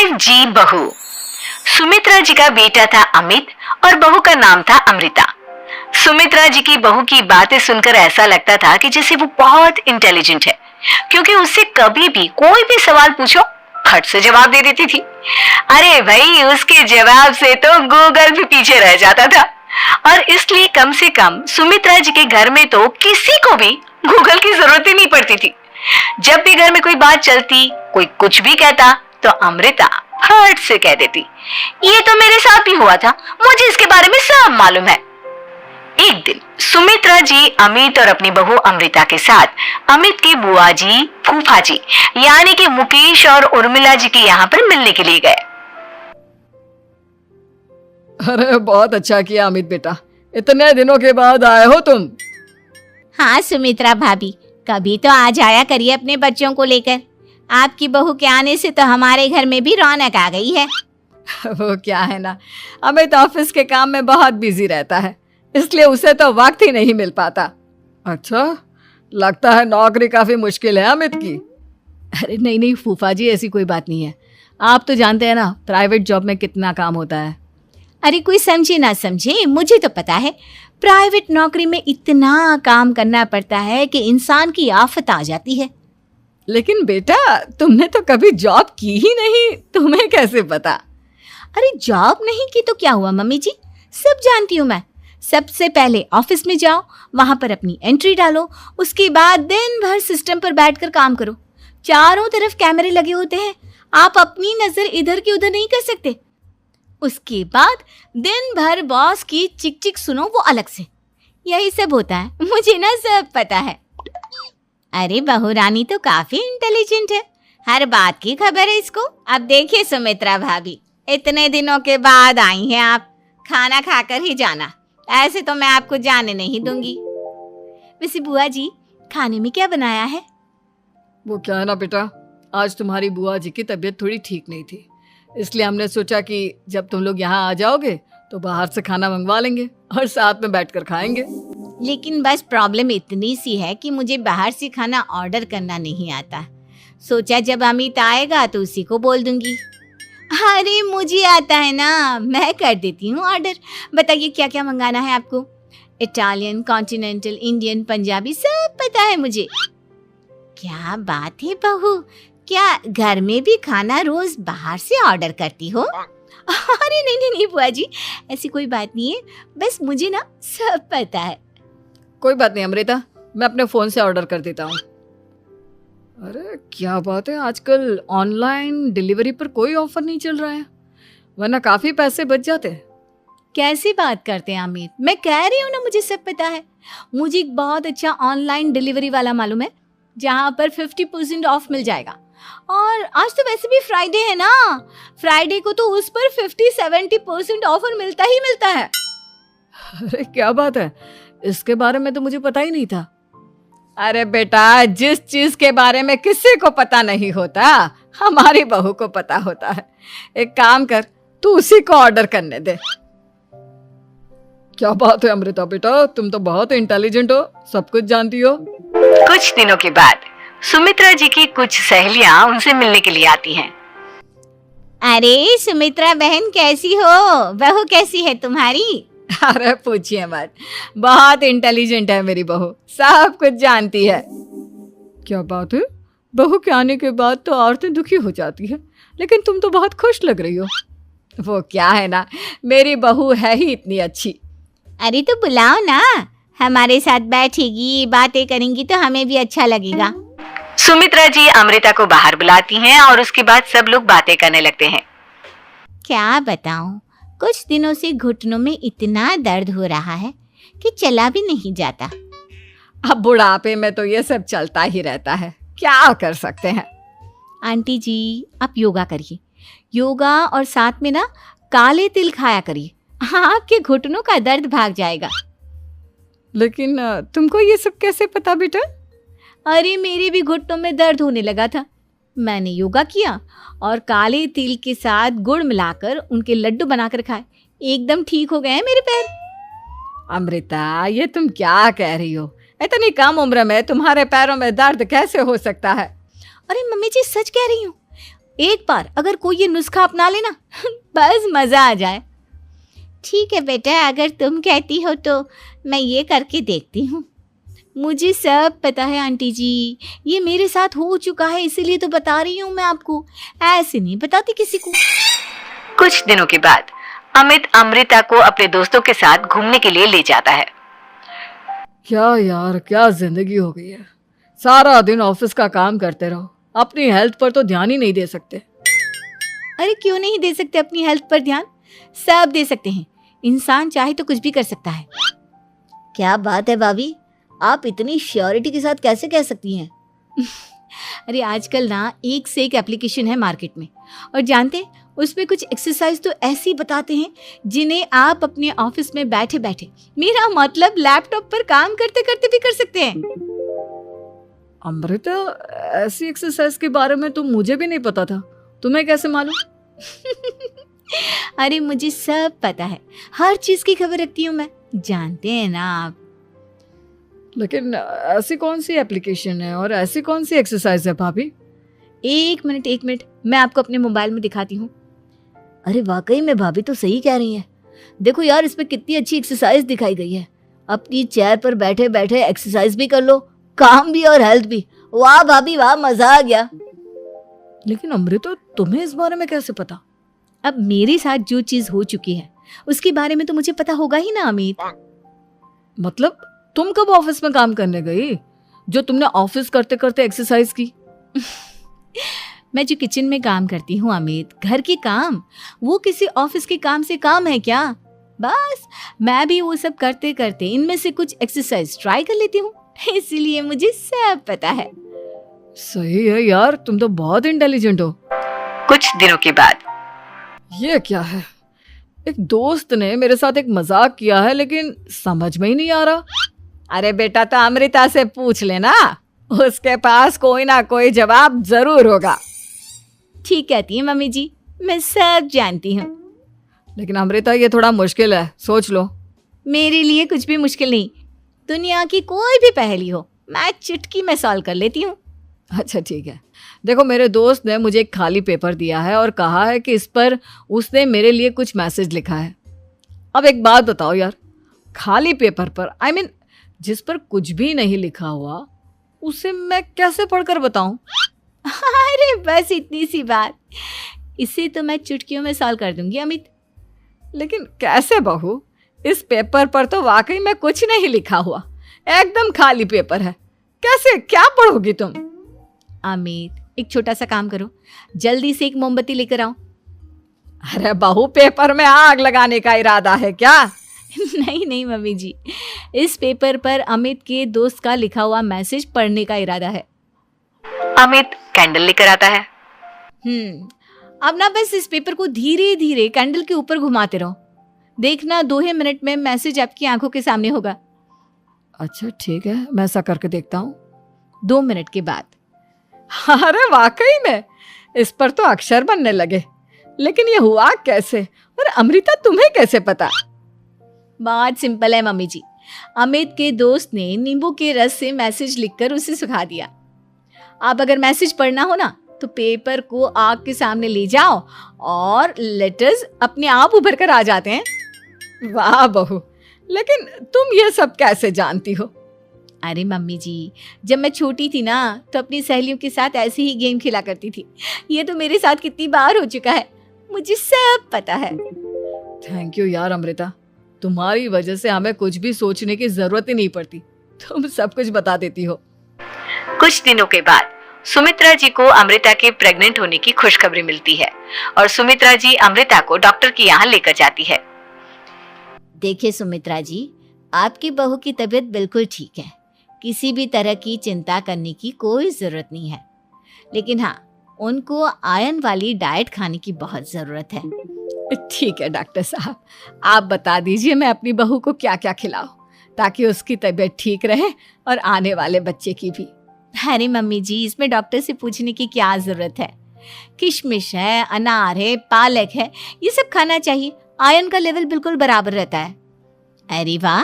5G बहू। सुमित्रा जी का बेटा था अमित और बहू का नाम था अमृता। सुमित्रा जी की बहू की बातें सुनकर ऐसा लगता था कि जैसे वो बहुत इंटेलिजेंट है, क्योंकि उससे कभी भी कोई भी सवाल पूछो फट से जवाब दे देती थी। अरे भाई, उसके जवाब से तो गूगल भी पीछे रह जाता था। और इसलिए कम से कम सुमित्रा जी के घर में तो किसी को भी गूगल की जरूरत ही नहीं पड़ती थी। जब भी घर में कोई बात चलती, कोई कुछ भी कहता, तो अमृता फट से कह देती, ये तो मेरे साथ भी हुआ था, मुझे इसके बारे में सब मालूम है। एक दिन सुमित्रा जी अमित और अपनी बहू अमृता के साथ अमित की बुआ जी, फूफा जी यानी कि मुकेश और उर्मिला जी के यहाँ पर मिलने के लिए गए। अरे बहुत अच्छा किया अमित बेटा, इतने दिनों के बाद आए हो तुम। हाँ सुमित्रा भाभी, कभी तो आ जाया करिए अपने बच्चों को लेकर। आपकी बहू के आने से तो हमारे घर में भी रौनक आ गई है। वो क्या है ना, अमित ऑफिस के काम में बहुत बिजी रहता है, इसलिए उसे तो वक्त ही नहीं मिल पाता। अच्छा, लगता है नौकरी काफी मुश्किल है अमित की। अरे नहीं नहीं फूफा जी, ऐसी कोई बात नहीं है। आप तो जानते हैं ना प्राइवेट जॉब में कितना काम होता है। अरे कोई समझे ना समझे, मुझे तो पता है प्राइवेट नौकरी में इतना काम करना पड़ता है कि इंसान की आफत आ जाती है। लेकिन बेटा, तुमने तो कभी जॉब की ही नहीं, तुम्हें कैसे पता? अरे जॉब नहीं की तो क्या हुआ मम्मी जी, सब जानती हूँ मैं। सबसे पहले ऑफिस में जाओ, वहां पर अपनी एंट्री डालो, उसके बाद दिन भर सिस्टम पर बैठकर काम करो। चारों तरफ कैमरे लगे होते हैं, आप अपनी नजर इधर की उधर नहीं कर सकते। उसके बाद दिन भर बॉस की चिक चिक सुनो, वो अलग से। यही सब होता है, मुझे ना सब पता है। अरे बहू रानी तो काफी इंटेलिजेंट है, हर बात की खबर है इसको। अब देखिए सुमित्रा भाभी, इतने दिनों के बाद आई हैं आप, खाना खाकर ही जाना, ऐसे तो मैं आपको जाने नहीं दूंगी। वैसे बुआ जी, खाने में क्या बनाया है? वो क्या है ना बेटा, आज तुम्हारी बुआ जी की तबीयत थोड़ी ठीक नहीं थी, इसलिए हमने सोचा कि जब तुम लोग यहाँ आ जाओगे तो बाहर से खाना मंगवा लेंगे और साथ में बैठकर खाएंगे। लेकिन बस प्रॉब्लम इतनी सी है कि मुझे बाहर से खाना ऑर्डर करना नहीं आता। सोचा जब अमित आएगा तो उसी को बोल दूंगी। अरे मुझे आता है ना, मैं कर देती हूँ ऑर्डर। बताइए क्या क्या मंगाना है आपको? इटालियन, कॉन्टिनेंटल, इंडियन, पंजाबी, सब पता है मुझे। क्या बात है बहू, क्या घर में भी खाना रोज बाहर से ऑर्डर करती हो? अरे नहीं नहीं नहीं बुआ जी, ऐसी कोई बात नहीं है, बस मुझे ना सब पता है। कोई बात नहीं अमृता, मैं अपने फोन से ऑर्डर कर देता हूँ। अरे क्या बात है, आजकल ऑनलाइन डिलीवरी पर कोई ऑफर नहीं चल रहा है, वरना काफी पैसे बच जाते हैं। कैसी बात करते हैं अमित, मैं कह रही हूँ ना मुझे सब पता है। मुझे एक बहुत अच्छा ऑनलाइन डिलीवरी वाला मालूम है, जहाँ पर 50% ऑफ मिल जाएगा। और आज तो वैसे भी फ्राइडे है ना, फ्राइडे को तो उस पर 50-70% ऑफर मिलता ही मिलता है। अरे क्या बात है, इसके बारे में तो मुझे पता ही नहीं था। अरे बेटा, जिस चीज के बारे में किसी को पता नहीं होता, हमारी बहू को पता होता है। एक काम कर, तू उसी को ऑर्डर करने दे। क्या बात है अमृता बेटा, तुम तो बहुत इंटेलिजेंट हो, सब कुछ जानती हो। कुछ दिनों के बाद सुमित्रा जी की कुछ सहेलियां उनसे मिलने के लिए आती हैं। अरे सुमित्रा बहन कैसी हो, बहू कैसी है तुम्हारी? अरे पूछिए मत, बहुत इंटेलिजेंट है मेरी बहू, सब कुछ जानती है। क्या बात है, बहू के आने के बाद तो औरतें दुखी हो जाती है, लेकिन तुम तो बहुत खुश लग रही हो। वो क्या है ना, मेरी बहू है ही इतनी अच्छी। अरे तो बुलाओ ना, हमारे साथ बैठेगी, बातें करेंगी तो हमें भी अच्छा लगेगा। सुमित्रा जी अमृता को बाहर बुलाती हैं और उसके बाद सब लोग बातें करने लगते हैं। क्या बताऊं, कुछ दिनों से घुटनों में इतना दर्द हो रहा है कि चला भी नहीं जाता। अब बुढ़ापे में तो ये सब चलता ही रहता है, क्या कर सकते हैं। आंटी जी आप योगा करिए, योगा और साथ में ना काले तिल खाया करिए, आपके घुटनों का दर्द भाग जाएगा। लेकिन तुमको ये सब कैसे पता बेटा? अरे मेरे भी घुटनों में दर्द होने लगा था, मैंने योगा किया और काले तिल के साथ गुड़ मिलाकर उनके लड्डू बनाकर खाए, एकदम ठीक हो गए हैं मेरे पैर। अमृता, ये तुम क्या कह रही हो? इतनी कम उम्र में तुम्हारे पैरों में दर्द कैसे हो सकता है? अरे मम्मी जी सच कह रही हूँ, एक बार अगर कोई ये नुस्खा अपना लेना बस मजा आ जाए। ठीक है बेटा, अगर तुम कहती हो तो मैं ये करके देखती हूँ। मुझे सब पता है आंटी जी, ये मेरे साथ हो चुका है, इसीलिए तो बता रही हूँ मैं आपको, ऐसे नहीं बताती किसी को। कुछ दिनों के बाद अमित अमृता को अपने दोस्तों के साथ घूमने के लिए ले जाता है। क्या यार, क्या जिंदगी हो गई है। सारा दिन ऑफिस का काम करते रहो, अपनी हेल्थ पर तो ध्यान ही नहीं दे सकते। अरे क्यों नहीं दे सकते अपनी हेल्थ पर ध्यान, सब दे सकते हैं। इंसान चाहे तो कुछ भी कर सकता है। क्या बात है भाभी, आप इतनी श्योरिटी के साथ कैसे कह सकती हैं? अरे आजकल ना एक से एक एप्लीकेशन है मार्केट में, और जानते हैं उसमें कुछ एक्सरसाइज तो ऐसी बताते हैं जिन्हें आप अपने ऑफिस में बैठे बैठे, मेरा मतलब लैपटॉप पर काम करते करते भी कर सकते हैं। अमृता, ऐसी एक्सरसाइज के बारे में तो मुझे भी नहीं पता था, तुम्हें कैसे मालूम? अरे मुझे सब पता है, हर चीज की खबर रखती हूँ मैं, जानते हैं ना आप। लेकिन ऐसी कौन सी एप्लीकेशन है और ऐसी कौन सी एक्सरसाइज है भाभी? एक मिनट, मैं आपको अपने मोबाइल में दिखाती हूँ। अरे वाकई में भाभी तो सही कह रही हैं। देखो यार, इसमें कितनी अच्छी एक्सरसाइज दिखाई गई है। अपनी चेयर पर बैठे बैठे एक्सरसाइज भी कर लो, काम भी और हेल्थ भी। वाह भाभी वाह, मजा आ गया। लेकिन अमृता, तुम्हें इस बारे में कैसे पता? अब मेरे साथ जो चीज हो चुकी है उसके बारे में तो मुझे पता होगा ही ना अमित। मतलब तुम कब ऑफिस में काम करने गई जो तुमने ऑफिस करते करते एक्सरसाइज की? मैं जो किचन में काम करती हूँ अमित, घर के काम, वो किसी ऑफिस के काम से काम है क्या? बस मैं भी वो सब करते करते इनमें से कुछ एक्सरसाइज ट्राई कर लेती हूँ, इसीलिए मुझे सब पता है। सही है यार, तुम तो बहुत इंटेलिजेंट हो। कुछ दिनों के बाद ये क्या है? एक दोस्त ने मेरे साथ एक मजाक किया है, लेकिन समझ में ही नहीं आ रहा। अरे बेटा, तो अमृता से पूछ लेना, उसके पास कोई ना कोई जवाब जरूर होगा। ठीक कहती है मम्मी जी, मैं सब जानती हूँ। लेकिन अमृता, ये थोड़ा मुश्किल है, सोच लो। मेरे लिए कुछ भी मुश्किल नहीं, दुनिया की कोई भी पहेली हो मैं चुटकी में सॉल्व कर लेती हूँ। अच्छा ठीक है, देखो मेरे दोस्त ने मुझे एक खाली पेपर दिया है और कहा है कि इस पर उसने मेरे लिए कुछ मैसेज लिखा है। अब एक बात बताओ यार, खाली पेपर पर, आई मीन जिस पर कुछ भी नहीं लिखा हुआ, उसे मैं कैसे पढ़कर बताऊं? अरे बस इतनी सी बात, इसे तो मैं चुटकियों में सॉल्व कर दूंगी अमित। लेकिन कैसे बहू, इस पेपर पर तो वाकई में कुछ नहीं लिखा हुआ, एकदम खाली पेपर है, कैसे, क्या पढ़ोगी तुम? अमित, एक छोटा सा काम करो, जल्दी से एक मोमबत्ती लेकर आओ। अरे बहू, पेपर में आग लगाने का इरादा है क्या? नहीं मम्मी जी, इस पेपर पर अमित के दोस्त का लिखा हुआ मैसेज पढ़ने का इरादा है। अमित कैंडल लेकर आता है। अब ना बस इस पेपर को धीरे धीरे कैंडल के ऊपर घुमाते रहो, देखना 2 ही मिनट में मैसेज आपकी आंखों के सामने होगा। अच्छा ठीक है, मैं ऐसा करके देखता हूँ। 2 मिनट के बाद। अरे वाकई में इस पर तो अक्षर बनने लगे, लेकिन ये हुआ कैसे? और अमृता, तुम्हें कैसे पता? बहुत सिंपल है मम्मी जी, अमित के दोस्त ने नींबू के रस से मैसेज लिखकर उसे सुखा दिया। आप अगर मैसेज पढ़ना हो ना तो पेपर को आग के सामने ले जाओ और लेटर्स अपने आप उभर कर आ जाते हैं। वाह बहू, लेकिन तुम ये सब कैसे जानती हो? अरे मम्मी जी, जब मैं छोटी थी ना तो अपनी सहेलियों के साथ ऐसे ही गेम खेला करती थी। ये तो मेरे साथ कितनी बार हो चुका है, मुझे सब पता है। थैंक यू यार अमृता, तुम्हारी वजह से हमें कुछ भी सोचने की जरूरत ही नहीं पड़ती, तुम सब कुछ बता देती हो। कुछ दिनों के बाद सुमित्रा जी को अमृता के प्रेग्नेंट होने की खुशखबरी मिलती है और सुमित्रा जी अमृता को डॉक्टर के यहाँ लेकर जाती है। देखिए सुमित्रा जी, आपकी बहू की तबीयत बिल्कुल ठीक है, किसी भी तरह की चिंता करने की कोई ज़रूरत नहीं है। लेकिन हाँ, उनको आयरन वाली डाइट खाने की बहुत ज़रूरत है। ठीक है डॉक्टर साहब, आप बता दीजिए मैं अपनी बहू को क्या क्या खिलाऊं ताकि उसकी तबीयत ठीक रहे और आने वाले बच्चे की भी। अरे मम्मी जी, इसमें डॉक्टर से पूछने की क्या जरूरत है? किशमिश है, अनार है, पालक है, ये सब खाना चाहिए, आयरन का लेवल बिल्कुल बराबर रहता है। अरे वाह,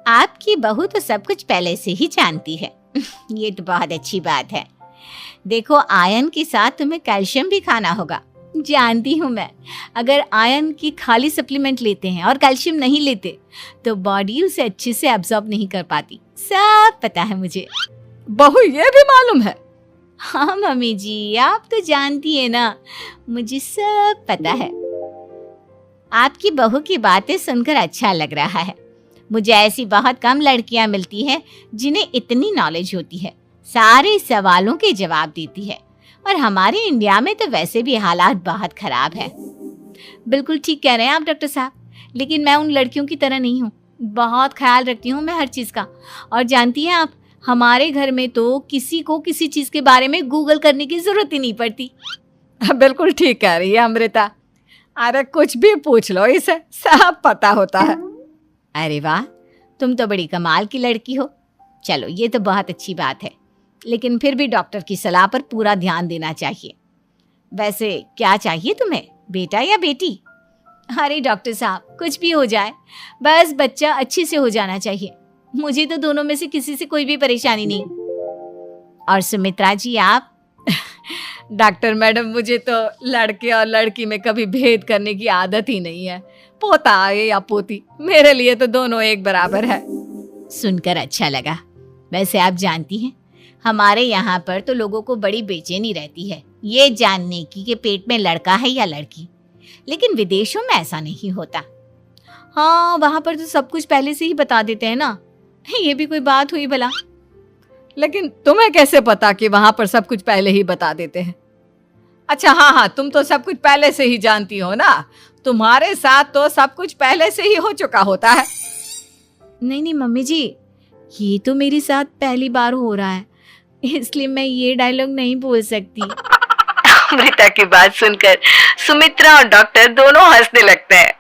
आपकी बहू तो सब कुछ पहले से ही जानती है। ये तो बहुत अच्छी बात है। देखो, आयरन के साथ तुम्हें कैल्शियम भी खाना होगा। जानती हूँ मैं, अगर आयरन की खाली सप्लीमेंट लेते हैं और कैल्शियम नहीं लेते तो बॉडी उसे अच्छे से एब्जॉर्ब नहीं कर पाती। सब पता है मुझे। बहू ये भी मालूम है? हाँ मम्मी जी, आप तो जानती है ना, मुझे सब पता है। आपकी बहू की बातें सुनकर अच्छा लग रहा है। मुझे ऐसी बहुत कम लड़कियां मिलती हैं जिन्हें इतनी नॉलेज होती है, सारे सवालों के जवाब देती है। और हमारे इंडिया में तो वैसे भी हालात बहुत खराब है। बिल्कुल ठीक कह रहे हैं आप डॉक्टर साहब, लेकिन मैं उन लड़कियों की तरह नहीं हूँ। बहुत ख्याल रखती हूँ मैं हर चीज़ का। और जानती हैं आप, हमारे घर में तो किसी को किसी चीज़ के बारे में गूगल करने की ज़रूरत ही नहीं पड़ती। बिल्कुल ठीक कह रही है अमृता। अरे कुछ भी पूछ लो, इसे सब पता होता है। अरे वाह, तुम तो बड़ी कमाल की लड़की हो। चलो, ये तो बहुत अच्छी बात है, लेकिन फिर भी डॉक्टर की सलाह पर पूरा ध्यान देना चाहिए। वैसे क्या चाहिए तुम्हें, बेटा या बेटी? अरे डॉक्टर साहब, कुछ भी हो जाए, बस बच्चा अच्छे से हो जाना चाहिए। मुझे तो दोनों में से किसी से कोई भी परेशानी नहीं। और सुमित्रा जी, आप? डॉक्टर मैडम, मुझे तो लड़के और लड़की में कभी भेद करने की आदत ही नहीं है। पोता आए या पोती, मेरे लिए तो दोनों एक बराबर है। सुनकर अच्छा लगा। वैसे आप जानती हैं, हमारे यहाँ पर तो लोगों को बड़ी बेचैनी रहती है ये जानने की कि पेट में लड़का है या लड़की, लेकिन विदेशों में ऐसा नहीं होता। हाँ, वहाँ पर तो सब कुछ पहले से ही बता देते हैं ना। ये भी कोई बात हुई भला? लेकिन तुम्हें कैसे पता कि वहां पर सब कुछ पहले ही बता देते हैं? अच्छा हाँ, तुम तो सब कुछ पहले से ही जानती हो ना। तुम्हारे साथ तो सब कुछ पहले से ही हो चुका होता है। नहीं मम्मी जी, ये तो मेरे साथ पहली बार हो रहा है, इसलिए मैं ये डायलॉग नहीं बोल सकती। अमृता की बात सुनकर सुमित्रा और डॉक्टर दोनों हंसने लगते हैं।